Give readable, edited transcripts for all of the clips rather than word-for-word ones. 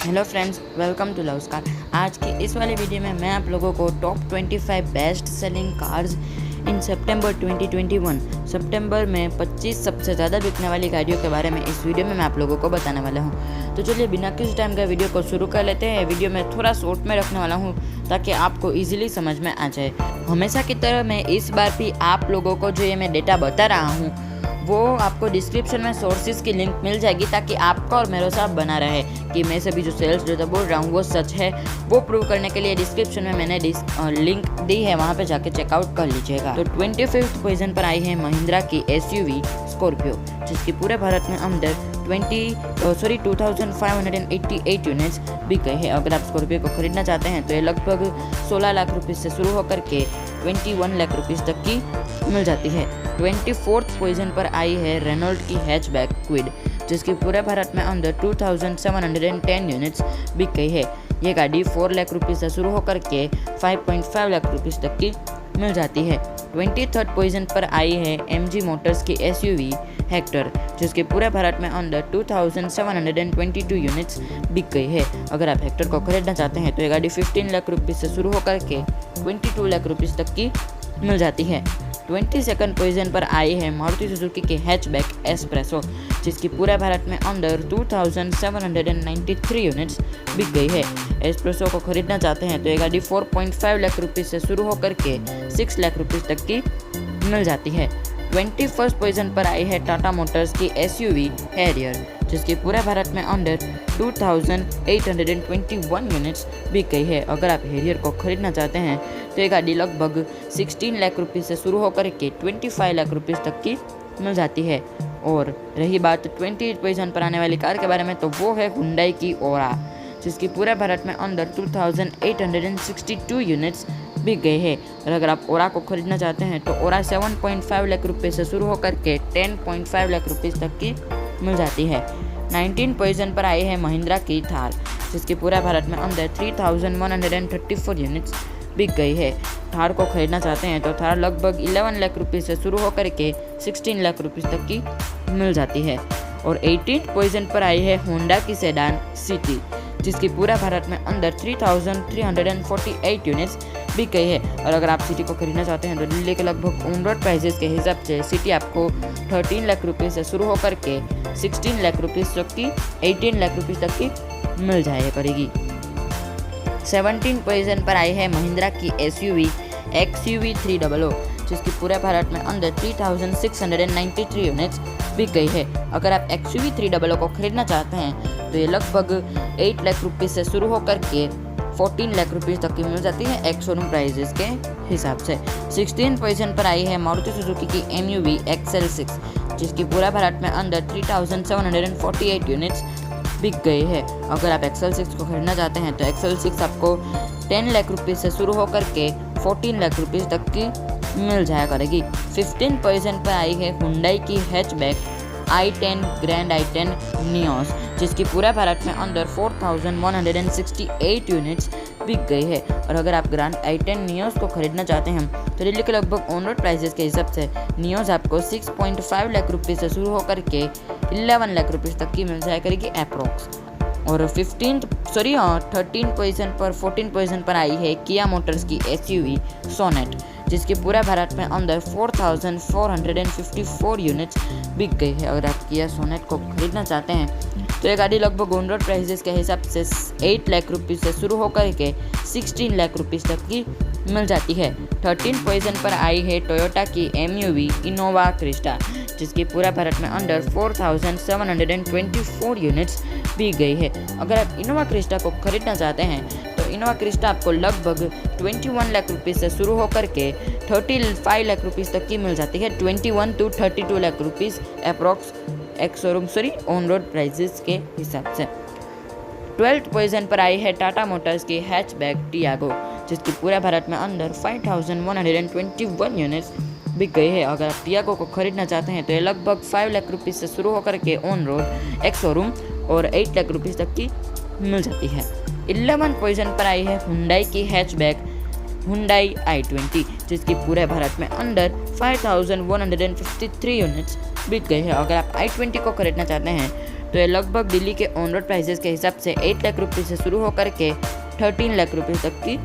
Hello friends, welcome to Love Car. आज की इस वाली वीडियो में मैं आप लोगों को टॉप 25 बेस्ट सेलिंग कार्स इन सितंबर 2021 सितंबर में 25 सबसे ज़्यादा बिकने वाली गाड़ियों के बारे में इस वीडियो में मैं आप लोगों को बताने वाला हूं। तो चलिए बिना किसी टाइम का वीडियो को शुरू कर लेते हैं। वीडियो में थोड़ा शॉर्ट में रखने वाला हूं ताकि आपको इजीली समझ में आ जाए। हमेशा की तरह मैं इस बार भी आप लोगों को जो ये मैं डेटा बता रहा हूँ वो आपको डिस्क्रिप्शन में सोर्सेज की लिंक मिल जाएगी ताकि आपका और मेरे साथ बना रहे कि मैं सभी जो सेल्स डेटा बोल रहा हूँ वो सच है। वो प्रूव करने के लिए डिस्क्रिप्शन में मैंने लिंक दी है, वहाँ पे जाके चेकआउट कर लीजिएगा। तो 25th पोजीशन पर आई है महिंद्रा की SUV स्कॉर्पियो, जिसकी पूरे भारत में अंदर 2588 यूनिट्स बिक गए हैं। अगर आप स्कॉर्पियो को खरीदना चाहते हैं तो ये लगभग 16 लाख रुपये से शुरू होकर के 21 लाख रुपये तक की मिल जाती है। 24th पोजीशन पर आई है रेनॉल्ट की हैचबैक क्विड, जिसकी पूरे भारत में अंदर 2710 यूनिट्स बिक गई है। ये गाड़ी 4 लाख रुपये से शुरू होकर के 5.5 लाख रुपये तक की मिल जाती है। 23rd पोजीशन पर आई है MG मोटर्स की SUV हेक्टर, जिसके पूरे भारत में अंदर 2722 यूनिट्स बिक गई है। अगर आप हेक्टर को खरीदना चाहते हैं तो ये गाड़ी 15 लाख रुपये से शुरू होकर के 22 लाख रुपये तक की मिल जाती है। 22nd पोजीशन पर आई है मारुति सुजुकी की हैचबैक एस्प्रेसो, जिसकी पूरे भारत में अंदर 2793 यूनिट्स बिक गई है। एस्प्रेसो को खरीदना चाहते हैं तो ये गाड़ी 4.5 लाख रुपये से शुरू होकर के 6 लाख रुपये तक की मिल जाती है। 21st पोजीशन पर आई है टाटा मोटर्स की SUV हैरियर, जिसकी पूरे भारत में अंडर 2821 यूनिट्स बिक गई है। अगर आप हैरियर को खरीदना चाहते हैं तो ये गाड़ी लगभग 16 लाख रुपये से शुरू होकर के 25 लाख रुपये तक की मिल जाती है। और रही बात 28th पोजीशन पर आने वाली कार के बारे में तो वो है हुंडई की ओरा, जिसकी पूरे भारत में अंदर 2862 यूनिट्स बिक गए हैं। और अगर आप ओरा को खरीदना चाहते हैं तो ओरा 7.5 लाख रुपये से शुरू होकर के 10.5 लाख रुपये तक की मिल जाती है। 19th पोजीशन पर आई है महिंद्रा की थार, जिसकी पूरे भारत में अंदर 3134 यूनिट्स बिक गई है। थार को खरीदना चाहते हैं तो थार लगभग 11 लाख रुपये से शुरू होकर के 16 लाख रुपये तक की मिल जाती है। और 18th पोजीशन पर आई है होंडा की सेडान सिटी, जिसकी पूरा भारत में अंदर 3348 यूनिट्स बिक गई है। और अगर आप सिटी को खरीदना चाहते हैं तो दिल्ली के लगभग ऑन रोड प्राइसेस के हिसाब से सिटी आपको 13 लाख रुपये से शुरू होकर के 16 लाख रुपये तक की 18 लाख रुपये तक की मिल जाया करेगी। 17th पोजीशन पर आई है महिंद्रा की SUV XUV 300, जिसकी पूरे भारत में अंदर 3693 यूनिट्स बिक गई है। अगर आप XUV 300 को खरीदना चाहते हैं तो ये लगभग 8 लाख रुपये से शुरू होकर के 14 लाख रुपये तक की मिल जाती है एक्स शोरूम प्राइजेस के हिसाब से। 16th पोजीशन पर आई है मारुति सुजुकी की MUV XL6, जिसकी पूरा भारत में अंदर 3748 यूनिट्स बिक गई है। अगर आप XL6 को खरीदना चाहते हैं तो XL6 आपको 10 लाख रुपये से शुरू होकर के 14 लाख रुपये तक की मिल जाया करेगी। 15th पोजीशन पर आई है हुंडई की hatchback i10 grand i10 Nios, जिसकी पूरा भारत में अंदर 4168 यूनिट्स बिक गई है। और अगर आप ग्रैंड i10 नियोस को खरीदना चाहते हैं तो दिल्ली के लगभग ऑन रोड प्राइसेस के हिसाब से नियोस आपको 6.5 लाख रुपये से शुरू होकर के 11 लाख रुपये तक की मिल जाया करेगी अप्रोक्स। और 14th पोजीशन पर आई है किया मोटर्स की SUV सोनेट, जिसकी पूरा भारत में अंदर 4454 यूनिट्स बिक गई है। अगर आप किया सोनेट को खरीदना चाहते हैं तो ये गाड़ी लगभग ऑन रोड प्राइसेस के हिसाब से 8 लाख रुपये से शुरू होकर के 16 लाख रुपये तक की मिल जाती है। 13th पोजीशन पर आई है टोयोटा की MUV इनोवा क्रिस्टा, जिसकी पूरा भारत में अंडर 4724 यूनिट्स बिक गई है। अगर आप इनोवा क्रिस्टा को खरीदना चाहते हैं तो इनोवा क्रिस्टा आपको लगभग 21 लाख रुपये से शुरू होकर के 35 लाख रुपये तक की मिल जाती है। 21 to 32 लाख रुपये approx ex showroom on road prices के हिसाब से। 12th पोजीशन पर आई है टाटा मोटर्स की हैचबैक टियागो, जिसकी पूरे भारत में अंदर 5121 यूनिट्स बिक गई है। अगर आप टियागो को खरीदना चाहते हैं तो ये लगभग 5 लाख रुपये से शुरू होकर के ऑन रोड एक्स शोरूम और 8 लाख रुपये तक की मिल जाती है। 11th पोजीशन पर आई है हुंडई की हैचबैक हुंडई i20, जिसकी पूरे भारत में अंडर 5153 यूनिट्स बिक गई है। अगर आप i20 को खरीदना चाहते हैं तो ये लगभग दिल्ली के ऑन रोड प्राइजेस के हिसाब से 8 लाख रुपये से शुरू होकर के 13 लाख रुपये तक की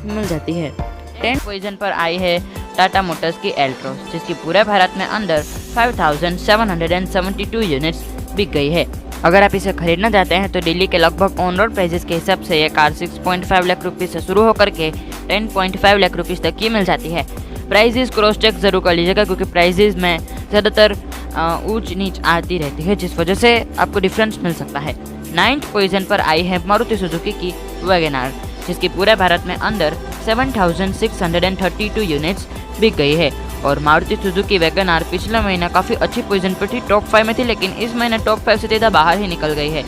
मिल जाती है। 10th पोजीशन पर आई है टाटा मोटर्स की एल्ट्रोस, जिसकी पूरे भारत में अंदर 5,772 यूनिट्स बिक गई है। अगर आप इसे खरीदना चाहते हैं तो दिल्ली के लगभग ऑन रोड प्राइजेस के हिसाब से ये कार 6.5 लाख रुपये से शुरू होकर के 10.5 लाख रुपये तक की मिल जाती है। प्राइजेस क्रॉस चेक जरूर कर लीजिएगा, क्योंकि प्राइजेस में ज़्यादातर ऊंच नीच आती रहती है, जिस वजह से आपको डिफरेंस मिल सकता है। 9th पोजीशन पर आई है मारुति सुजुकी की वैगनआर, जिसकी पूरे भारत में अंदर 7,632 यूनिट्स बिक गई है। और मारुति सुजुकी वैगनआर पिछले महीना काफ़ी अच्छी पोजीशन पर थी, टॉप 5 में थी, लेकिन इस महीने टॉप 5 से सीधा बाहर ही निकल गई है।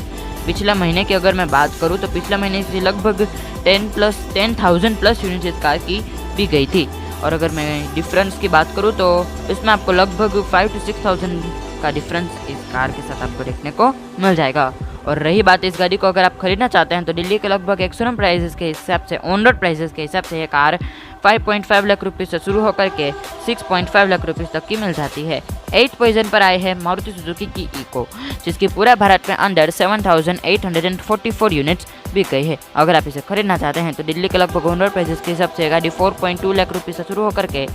पिछले महीने की अगर मैं बात करूं तो पिछले महीने से लगभग 10,000 प्लस यूनिट्स इस कार की बिक गई थी। और अगर मैं डिफरेंस की बात करूं तो इसमें आपको लगभग 5 to 6,000 का डिफरेंस इस कार के साथ आपको देखने को मिल जाएगा। और रही बात इस गाड़ी को अगर आप खरीदना चाहते हैं तो दिल्ली के लगभग एक्सोरूम प्राइजेस के हिसाब से, ऑन रोड प्राइजेस के हिसाब से ये कार 5.5 लाख रुपये से शुरू होकर के 6.5 लाख रुपये तक की मिल जाती है। 8th पोजीशन पर आई है मारुति सुजुकी की इको, जिसकी पूरे भारत में अंदर 7,844 यूनिट्स बिक गई है। अगर आप इसे खरीदना चाहते हैं तो दिल्ली के लगभग ऑन रोड प्राइजेस के हिसाब से गाड़ी 4.2 लाख रुपये से शुरू होकर के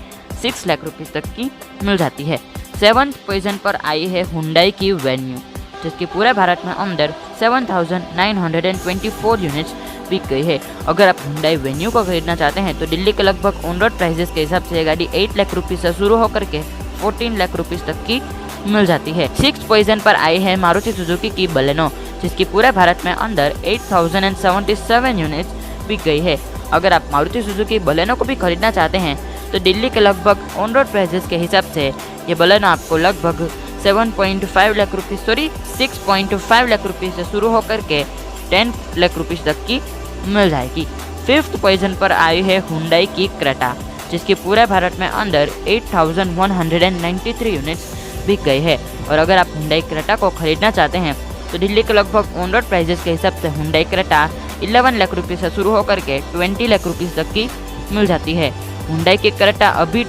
6 लाख रुपये तक की मिल जाती है। 7th पोजीशन पर आई है हुंडई की वेन्यू, जिसकी पूरे भारत में अंदर 7,924 यूनिट्स बिक गई है। अगर आप हुंडई वेन्यू को खरीदना चाहते हैं तो दिल्ली के लगभग ऑन रोड प्राइजेस के हिसाब से गाड़ी 8 लाख रुपये से शुरू होकर के 14 लाख रुपये तक की मिल जाती है। 6th पोजीशन पर आई है मारुति सुजुकी की बलेनो, जिसकी पूरे भारत में अंदर 8,077 यूनिट्स बिक गई है। अगर आप मारुति सुजुकी बलेनो को भी खरीदना चाहते हैं तो दिल्ली के लगभग ऑन रोड प्राइजेस के हिसाब से ये बलेनो आपको लगभग 6.5 लाख रुपये से शुरू होकर के 10 लाख रुपये तक की मिल जाएगी। 5th पोजीशन पर आई है हुंडई की क्रेटा, जिसकी पूरे भारत में अंदर 8,193 यूनिट्स बिक गई है। और अगर आप हुंडई क्रेटा को खरीदना चाहते हैं तो दिल्ली के लगभग ऑन रोड प्राइजेस के हिसाब से हुंडई क्रेटा 11 लाख रुपये से शुरू होकर के 20 लाख रुपये तक की मिल जाती है। हुंडई की क्रेटा अभी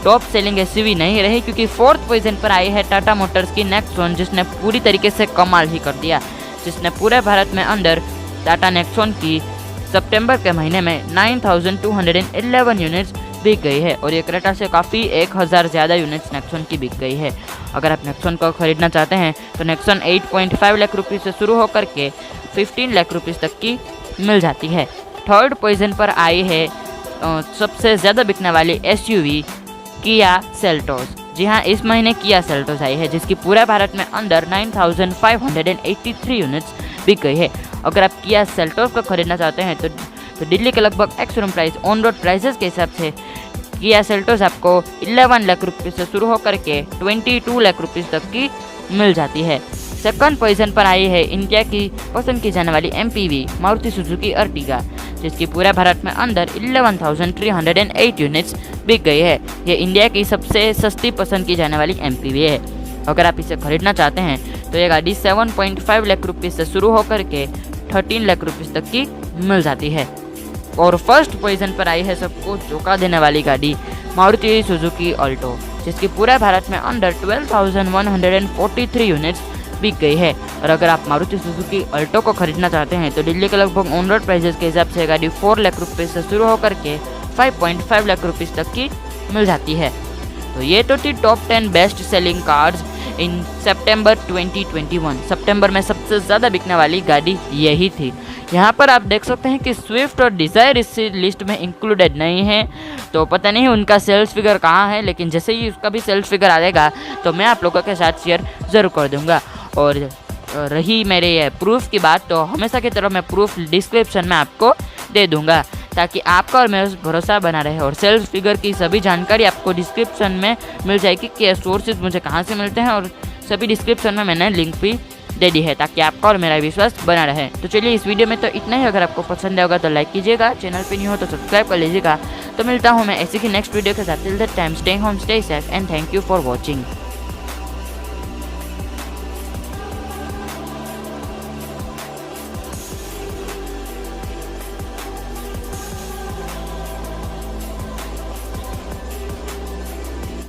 टॉप सेलिंग एसयूवी नहीं रही, क्योंकि 4th पोजीशन पर आई है टाटा मोटर्स की नेक्सॉन, जिसने पूरी तरीके से कमाल ही कर दिया, जिसने पूरे भारत में अंदर टाटा नेक्सॉन की सितंबर के महीने में 9,211 यूनिट्स बिक गई है। और ये क्रेटा से काफ़ी 1,000 ज़्यादा यूनिट्स नेक्सॉन की बिक गई है। अगर आप नेक्सॉन को खरीदना चाहते हैं तो नेक्सॉन 8.5 लाख रुपये से शुरू होकर के 15 लाख रुपये तक की मिल जाती है। 3rd पोजीशन पर आई है सबसे ज़्यादा बिकने वाली एसयूवी किया सेल्टोस। जी हाँ, इस महीने किया सेल्टोस आई है, जिसकी पूरे भारत में अंदर 9,583 यूनिट्स बिक गई है। अगर आप किया सेल्टोस को खरीदना चाहते हैं तो दिल्ली के लगभग ex showroom price, on road prices के हिसाब से किया सेल्टोस आपको 11 लाख रुपये से शुरू होकर के 22 लाख रुपये तक की मिल जाती है। 2nd पोजीशन पर आई है इंडिया की पसंद की जाने वाली एमपीवी मारुति सुजुकी अर्टिगा, जिसकी पूरे भारत में अंदर 11,308 यूनिट्स बिक गई है। ये इंडिया की सबसे सस्ती पसंद की जाने वाली एमपीवी है। अगर आप इसे खरीदना चाहते हैं तो ये गाड़ी 7.5 लाख रुपये से शुरू होकर के 13 लाख रुपये तक की मिल जाती है। और 1st पोजीशन पर आई है सबको चौंका देने वाली गाड़ी मारुति सुजुकी अल्टो, जिसकी पूरे भारत में अंदर 12,143 यूनिट्स बिक गई है। और अगर आप मारुति सुजुकी अल्टो को खरीदना चाहते हैं तो दिल्ली के लगभग ऑन रोड प्राइजेस के हिसाब से गाड़ी 4 लाख रुपये से शुरू होकर के 5.5 लाख रुपये तक की मिल जाती है। तो ये तो थी टॉप 10 बेस्ट सेलिंग कार्स इन सितंबर 2021। सितंबर में सबसे ज़्यादा बिकने वाली गाड़ी यही थी। यहाँ पर आप देख सकते हैं कि स्विफ्ट और डिज़ायर इस लिस्ट में इंक्लूडेड नहीं है, तो पता नहीं उनका सेल्स फिगर कहाँ है, लेकिन जैसे ही उसका भी सेल्स फिगर आ जाएगा तो मैं आप लोगों के साथ शेयर ज़रूर कर दूँगा। और रही मेरे ये प्रूफ की बात, तो हमेशा की तरह मैं प्रूफ डिस्क्रिप्शन में आपको दे दूँगा, ताकि आपका और मेरा भरोसा बना रहे। और सेल्स फिगर की सभी जानकारी आपको डिस्क्रिप्शन में मिल जाएगी कि सोर्सेज मुझे कहाँ से मिलते हैं, और सभी डिस्क्रिप्शन में मैंने लिंक भी दे दी है, ताकि आपका और मेरा विश्वास बना रहे। तो चलिए इस वीडियो में तो इतना ही। अगर आपको पसंद आएगा तो लाइक कीजिएगा, चैनल पे नहीं हो तो सब्सक्राइब कर लीजिएगा। तो मिलता हूँ मैं ऐसी की नेक्स्ट वीडियो के साथ। Till that time stay home, stay safe and thank you for watching.